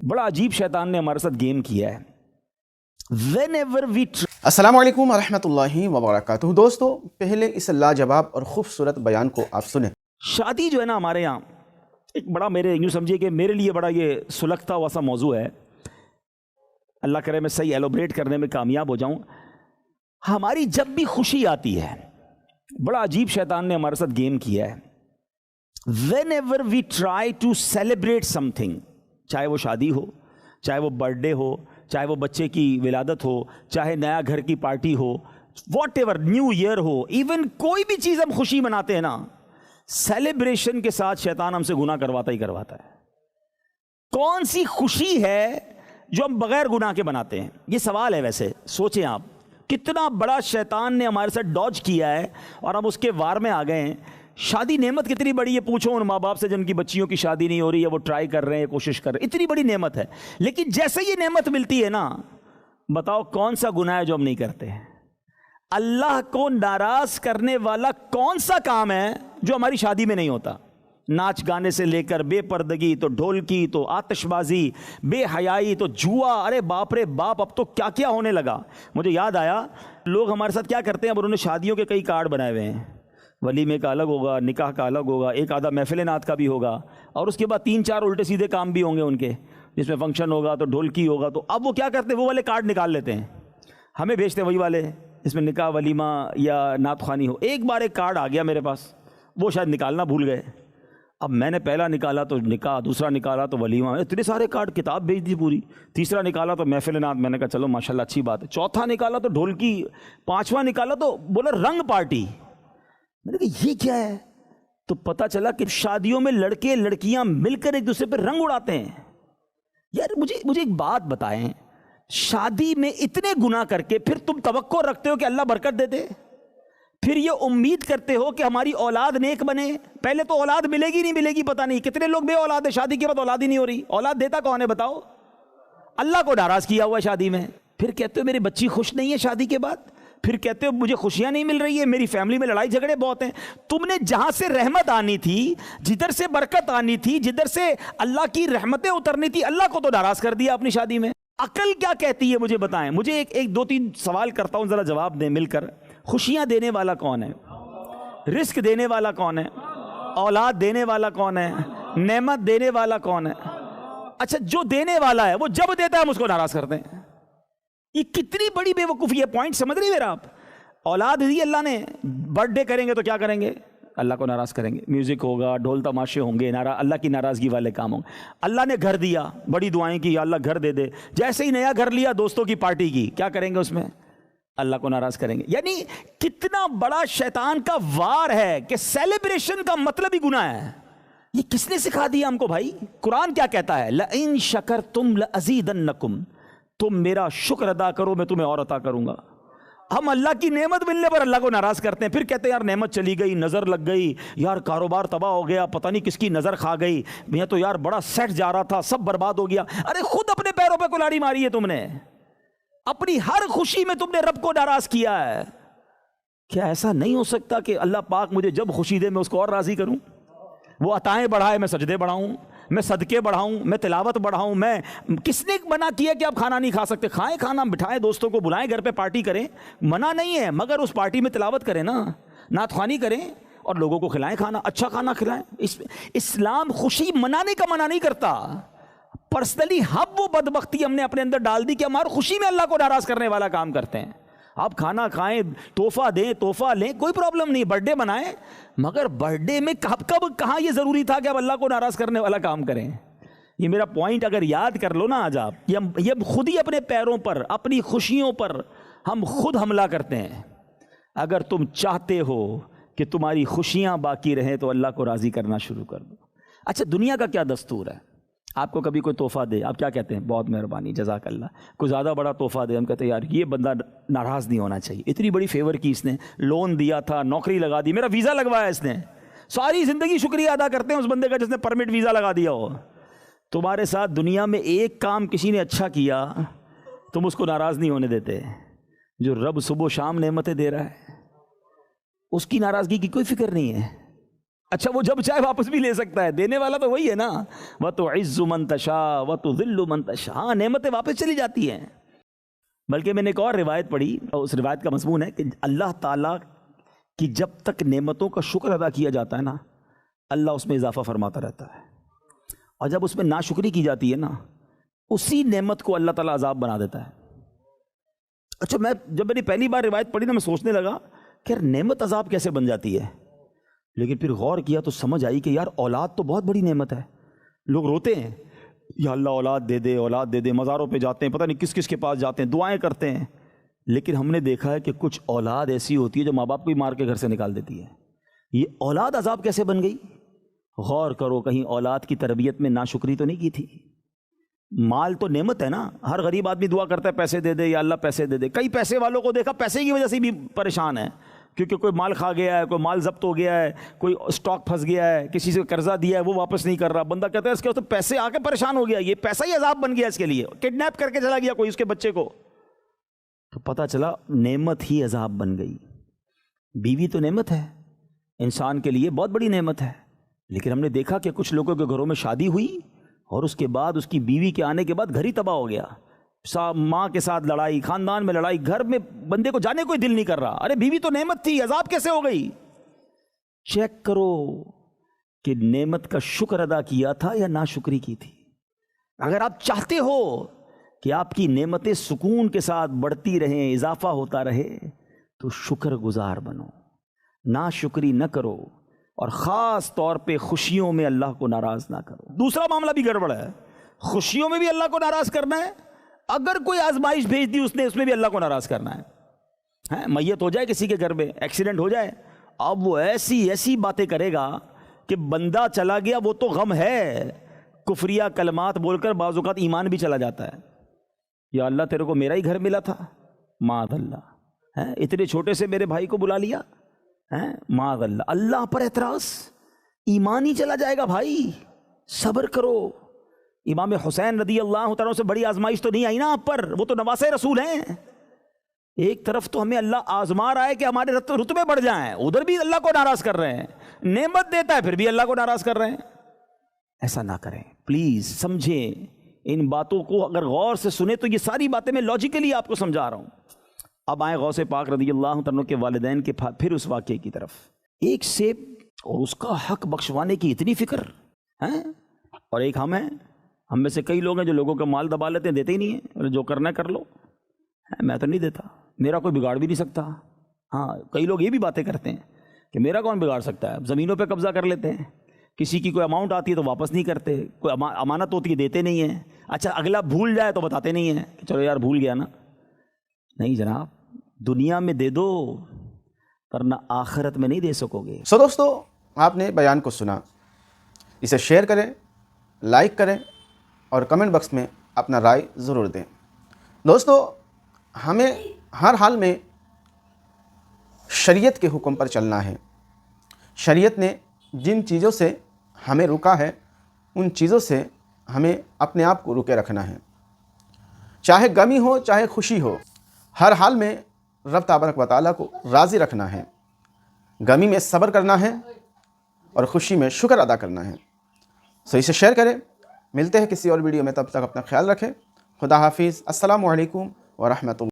बड़ा अजीब शैतान ने हमारे साथ गेम किया है। Whenever we अस्सलाम वालेकुम रहमतुल्लाहि व बरकातुहू। दोस्तों, पहले इस लाजवाब और खूबसूरत बयान को आप सुने। शादी जो है ना, हमारे यहाँ एक बड़ा, मेरे यूँ समझिए कि मेरे लिए बड़ा ये सुलगता हुआ सा मौजू है। अल्लाह करे मैं सही एलोबरेट करने में कामयाब हो जाऊँ। हमारी जब भी खुशी आती है, बड़ा अजीब शैतान ने हमारे साथ गेम किया है। Whenever we try to celebrate something, चाहे वो शादी हो, चाहे वो बर्थडे हो, चाहे वो बच्चे की विलादत हो, चाहे नया घर की पार्टी हो, वॉट एवर, न्यू ईयर हो, इवन कोई भी चीज़ हम खुशी मनाते हैं ना, सेलिब्रेशन के साथ शैतान हमसे गुनाह करवाता ही करवाता है। कौन सी खुशी है जो हम बगैर गुनाह के बनाते हैं? ये सवाल है। वैसे सोचें आप, कितना बड़ा शैतान ने हमारे साथ डॉज किया है और हम उसके वार में आ गए हैं। शादी नेमत कितनी बड़ी है, पूछो उन माँ बाप से जिनकी बच्चियों की शादी नहीं हो रही है, वो ट्राई कर रहे हैं, कोशिश कर रहे हैं। इतनी बड़ी नेमत है, लेकिन जैसे ये नेमत मिलती है ना, बताओ कौन सा गुनाह है जो हम नहीं करते हैं? अल्लाह को नाराज करने वाला कौन सा काम है जो हमारी शादी में नहीं होता? नाच गाने से लेकर बेपर्दगी तो ढोलकी तो आतिशबाजी, बेहयाई तो जुआ, अरे बाप रे बाप, अब तो क्या क्या होने लगा। मुझे याद आया, लोग हमारे साथ क्या करते हैं, अब उन्होंने शादियों के कई कार्ड बनाए हुए हैं। वलीमे का अलग होगा, निकाह का अलग होगा, एक आधा महफिल नात का भी होगा, और उसके बाद 3-4 उल्टे सीधे काम भी होंगे उनके, जिसमें फंक्शन होगा तो ढोलकी होगा। तो अब वो क्या करते हैं, वो वाले कार्ड निकाल लेते हैं, हमें भेजते हैं वही वाले, इसमें निकाह वलीमा या नात ख़्वानी हो। एक बार एक कार्ड आ गया मेरे पास, वो शायद निकालना भूल गए। अब मैंने पहला निकाला तो निकाह, दूसरा निकाला तो वलीमा, इतने सारे कार्ड, किताब भेज दी पूरी। तीसरा निकाला तो महफिल नात, मैंने कहा चलो माशाल्लाह अच्छी बात है। चौथा निकाला तो ढोलकी, पाँचवा निकाला तो बोला रंग पार्टी। मैंने कहा ये क्या है? तो पता चला कि शादियों में लड़के लड़कियां मिलकर एक दूसरे पर रंग उड़ाते हैं। यार मुझे एक बात बताएं, शादी में इतने गुनाह करके फिर तुम तवक्को रखते हो कि अल्लाह बरकत दे दे, फिर ये उम्मीद करते हो कि हमारी औलाद नेक बने। पहले तो औलाद मिलेगी नहीं मिलेगी पता नहीं, कितने लोग बे औलाद है, शादी के बाद औलाद ही नहीं हो रही। औलाद देता कौन है बताओ? अल्लाह को नाराज किया हुआ शादी में। फिर कहते हो मेरी बच्ची खुश नहीं है शादी के बाद, फिर कहते हो मुझे खुशियां नहीं मिल रही है, मेरी फैमिली में लड़ाई झगड़े बहुत हैं। तुमने जहां से रहमत आनी थी, जिधर से बरकत आनी थी, जिधर से अल्लाह की रहमतें उतरनी थी, अल्लाह को तो नाराज कर दिया अपनी शादी में। अकल क्या कहती है मुझे बताएं। मुझे एक 2-3 सवाल करता हूं, जरा जवाब दें मिलकर। खुशियां देने वाला कौन है? रिस्क देने वाला कौन है? औलाद देने वाला कौन है? नेमत देने वाला कौन है? अच्छा, जो देने वाला है वो जब देता है हम उसको नाराज करते हैं। ये कितनी बड़ी बेवकूफ़ी है। पॉइंट समझ रही है मेरा आप? औलाद दी अल्लाह ने, बर्थडे करेंगे तो क्या करेंगे? अल्लाह को नाराज़ करेंगे। म्यूज़िक होगा, ढोल तमाशे होंगे, अल्लाह की नाराज़गी वाले काम होंगे। अल्लाह ने घर दिया, बड़ी दुआएं की, अल्लाह घर दे दे। जैसे ही नया घर लिया, दोस्तों की पार्टी की, क्या करेंगे उसमें? अल्लाह को नाराज़ करेंगे। यानी कितना बड़ा शैतान का वार है कि सेलिब्रेशन का मतलब ही गुनाह है। ये किसने सिखा दिया हमको भाई? कुरान क्या कहता है? लइन शकरतुम लअज़ीदन्नकुम, तुम मेरा शुक्र अदा करो मैं तुम्हें और अता करूंगा। हम अल्लाह की नेमत मिलने पर अल्लाह को नाराज करते हैं, फिर कहते हैं यार नेमत चली गई, नज़र लग गई, यार कारोबार तबाह हो गया, पता नहीं किसकी नज़र खा गई, मैं तो यार बड़ा सेट जा रहा था, सब बर्बाद हो गया। अरे खुद अपने पैरों पे कुल्हाड़ी मारी है तुमने, अपनी हर खुशी में तुमने रब को नाराज किया है। क्या ऐसा नहीं हो सकता कि अल्लाह पाक मुझे जब खुशी दे मैं उसको और राजी करूं? वो अताएं बढ़ाए मैं सजदे बढ़ाऊं, मैं सदके बढ़ाऊं, मैं तिलावत बढ़ाऊं। मैं किसने मना किया कि आप खाना नहीं खा सकते? खाएं खाना, बिठाएं, दोस्तों को बुलाएं, घर पे पार्टी करें, मना नहीं है, मगर उस पार्टी में तिलावत करें ना, नात ख़्वानी करें और लोगों को खिलाएं खाना, अच्छा खाना खिलाएं। इस्लाम खुशी मनाने का मना नहीं करता। पर्सनली हम वो बदबख्ती हमने अपने अंदर डाल दी कि हमारी खुशी में अल्लाह को नाराज़ करने वाला काम करते हैं। आप खाना खाएं, तोहफा दें, तोहफा लें, कोई प्रॉब्लम नहीं, बर्थडे बनाएं, मगर बर्थडे में कब कहाँ ये ज़रूरी था कि आप अल्लाह को नाराज़ करने वाला काम करें? ये मेरा पॉइंट अगर याद कर लो ना आज आप, ये खुद ही अपने पैरों पर, अपनी खुशियों पर हम खुद हमला करते हैं। अगर तुम चाहते हो कि तुम्हारी खुशियाँ बाकी रहें तो अल्लाह को राज़ी करना शुरू कर दो। अच्छा, दुनिया का क्या दस्तूर है? आपको कभी कोई तोहफा दे, आप क्या कहते हैं? बहुत मेहरबानी, जज़ाकल्लाह। कोई ज़्यादा बड़ा तोहफा दे, हम कहते हैं यार ये बंदा नाराज़ नहीं होना चाहिए, इतनी बड़ी फेवर की इसने, लोन दिया था, नौकरी लगा दी, मेरा वीज़ा लगवाया इसने, सारी ज़िंदगी शुक्रिया अदा करते हैं उस बंदे का जिसने परमिट वीज़ा लगा दिया हो। तुम्हारे साथ दुनिया में एक काम किसी ने अच्छा किया, तुम उसको नाराज़ नहीं होने देते। जो रब सुबह शाम नेमतें दे रहा है, उसकी नाराज़गी की कोई फिक्र नहीं है। اچھا وہ جب چاہے واپس بھی لے سکتا ہے، دینے والا تو وہی ہے نا. وَتُعِزُّ مَن تَشَاءُ وَتُذِلُّ مَن تَشَاءُ. ہاں نعمتیں واپس چلی جاتی ہیں. بلکہ میں نے ایک اور روایت پڑھی اور اس روایت کا مضمون ہے کہ اللہ تعالیٰ کی جب تک نعمتوں کا شکر ادا کیا جاتا ہے نا، اللہ اس میں اضافہ فرماتا رہتا ہے، اور جب اس میں ناشکری کی جاتی ہے نا، اسی نعمت کو اللہ تعالیٰ عذاب بنا دیتا ہے. اچھا جب میں نے پہلی بار روایت پڑھی نا، میں سوچنے لگا کہ یار نعمت عذاب کیسے بن جاتی ہے، لیکن پھر غور کیا تو سمجھ آئی کہ یار اولاد تو بہت بڑی نعمت ہے. لوگ روتے ہیں یا اللہ اولاد دے دے، اولاد دے دے، مزاروں پہ جاتے ہیں، پتہ نہیں کس کس کے پاس جاتے ہیں، دعائیں کرتے ہیں، لیکن ہم نے دیکھا ہے کہ کچھ اولاد ایسی ہوتی ہے جو ماں باپ کو ہی مار کے گھر سے نکال دیتی ہے. یہ اولاد عذاب کیسے بن گئی؟ غور کرو، کہیں اولاد کی تربیت میں ناشکری تو نہیں کی تھی؟ مال تو نعمت ہے نا، ہر غریب آدمی دعا کرتا ہے پیسے دے دے یا اللہ پیسے دے دے. کئی پیسے والوں کو دیکھا پیسے کی وجہ سے بھی پریشان ہے، کیونکہ کوئی مال کھا گیا ہے، کوئی مال ضبط ہو گیا ہے، کوئی اسٹاک پھنس گیا ہے، کسی سے قرضہ دیا ہے وہ واپس نہیں کر رہا. بندہ کہتا ہے اس کے تو پیسے آ کے پریشان ہو گیا، یہ پیسہ ہی عذاب بن گیا اس کے لیے. کڈنیپ کر کے چلا گیا کوئی اس کے بچے کو، تو پتہ چلا نعمت ہی عذاب بن گئی. بیوی تو نعمت ہے، انسان کے لیے بہت بڑی نعمت ہے، لیکن ہم نے دیکھا کہ کچھ لوگوں کے گھروں میں شادی ہوئی اور اس کے بعد اس کی بیوی کے آنے کے بعد گھر ہی تباہ ہو گیا. ماں کے ساتھ لڑائی، خاندان میں لڑائی، گھر میں بندے کو جانے کوئی دل نہیں کر رہا. ارے بیوی تو نعمت تھی، عذاب کیسے ہو گئی؟ چیک کرو کہ نعمت کا شکر ادا کیا تھا یا ناشکری کی تھی. اگر آپ چاہتے ہو کہ آپ کی نعمتیں سکون کے ساتھ بڑھتی رہیں، اضافہ ہوتا رہے، تو شکر گزار بنو، ناشکری نہ کرو، اور خاص طور پہ خوشیوں میں اللہ کو ناراض نہ کرو. دوسرا معاملہ بھی گڑبڑ ہے، خوشیوں میں بھی اللہ کو ناراض کرنا ہے، اگر کوئی آزمائش بھیج دی اس نے، اس میں بھی اللہ کو ناراض کرنا ہے. میت ہو جائے کسی کے گھر میں، ایکسیڈنٹ ہو جائے، اب وہ ایسی باتیں کرے گا کہ بندہ چلا گیا وہ تو غم ہے، کفریہ کلمات بول کر بعض اوقات ایمان بھی چلا جاتا ہے. یا اللہ تیرے کو میرا ہی گھر ملا تھا، معاذ اللہ، اتنے چھوٹے سے میرے بھائی کو بلا لیا، معاذ اللہ. اللہ پر اعتراض، ایمان ہی چلا جائے گا بھائی، صبر کرو. امام حسین رضی اللہ تعالیٰ سے بڑی آزمائش تو نہیں آئی نا آپ پر، وہ تو نواسے رسول ہیں. ایک طرف تو ہمیں اللہ آزما رہا ہے کہ ہمارے رتبے بڑھ جائیں، ادھر بھی اللہ کو ناراض کر رہے ہیں. نعمت دیتا ہے پھر بھی اللہ کو ناراض کر رہے ہیں. ایسا نہ کریں پلیز، سمجھیں ان باتوں کو، اگر غور سے سنیں تو یہ ساری باتیں میں لاجیکلی آپ کو سمجھا رہا ہوں. اب آئیں غوث پاک رضی اللہ تعالیٰ کے والدین کے پھر اس واقعے کی طرف. ایک سیب اور اس کا حق بخشوانے کی اتنی فکر ہے، اور ایک ہم ہیں، ہم میں سے کئی لوگ ہیں جو لوگوں کا مال دبا لیتے ہیں، دیتے ہی نہیں ہیں، جو کرنا ہے کر لو، میں تو نہیں دیتا، میرا کوئی بگاڑ بھی نہیں سکتا. ہاں کئی لوگ یہ بھی باتیں کرتے ہیں کہ میرا کون بگاڑ سکتا ہے. زمینوں پہ قبضہ کر لیتے ہیں، کسی کی کوئی اماؤنٹ آتی ہے تو واپس نہیں کرتے، کوئی امانت ہوتی ہے دیتے نہیں ہیں. اچھا اگلا بھول جائے تو بتاتے نہیں ہیں کہ چلو یار بھول گیا نا. نہیں جناب، دنیا میں دے دو ورنہ آخرت میں نہیں دے سکو گے. دوستو آپ نے بیان کو سنا، اسے شیئر کریں، لائک کریں اور کمنٹ باکس میں اپنا رائے ضرور دیں. دوستو ہمیں ہر حال میں شریعت کے حکم پر چلنا ہے. شریعت نے جن چیزوں سے ہمیں روکا ہے ان چیزوں سے ہمیں اپنے آپ کو روکے رکھنا ہے. چاہے غمی ہو چاہے خوشی ہو، ہر حال میں رب تبارک و تعالیٰ کو راضی رکھنا ہے. غمی میں صبر کرنا ہے اور خوشی میں شکر ادا کرنا ہے. اسے شیئر کریں. ملتے ہیں کسی اور ویڈیو میں، تب تک اپنا خیال رکھیں. خدا حافظ. السلام علیکم ورحمۃ اللہ.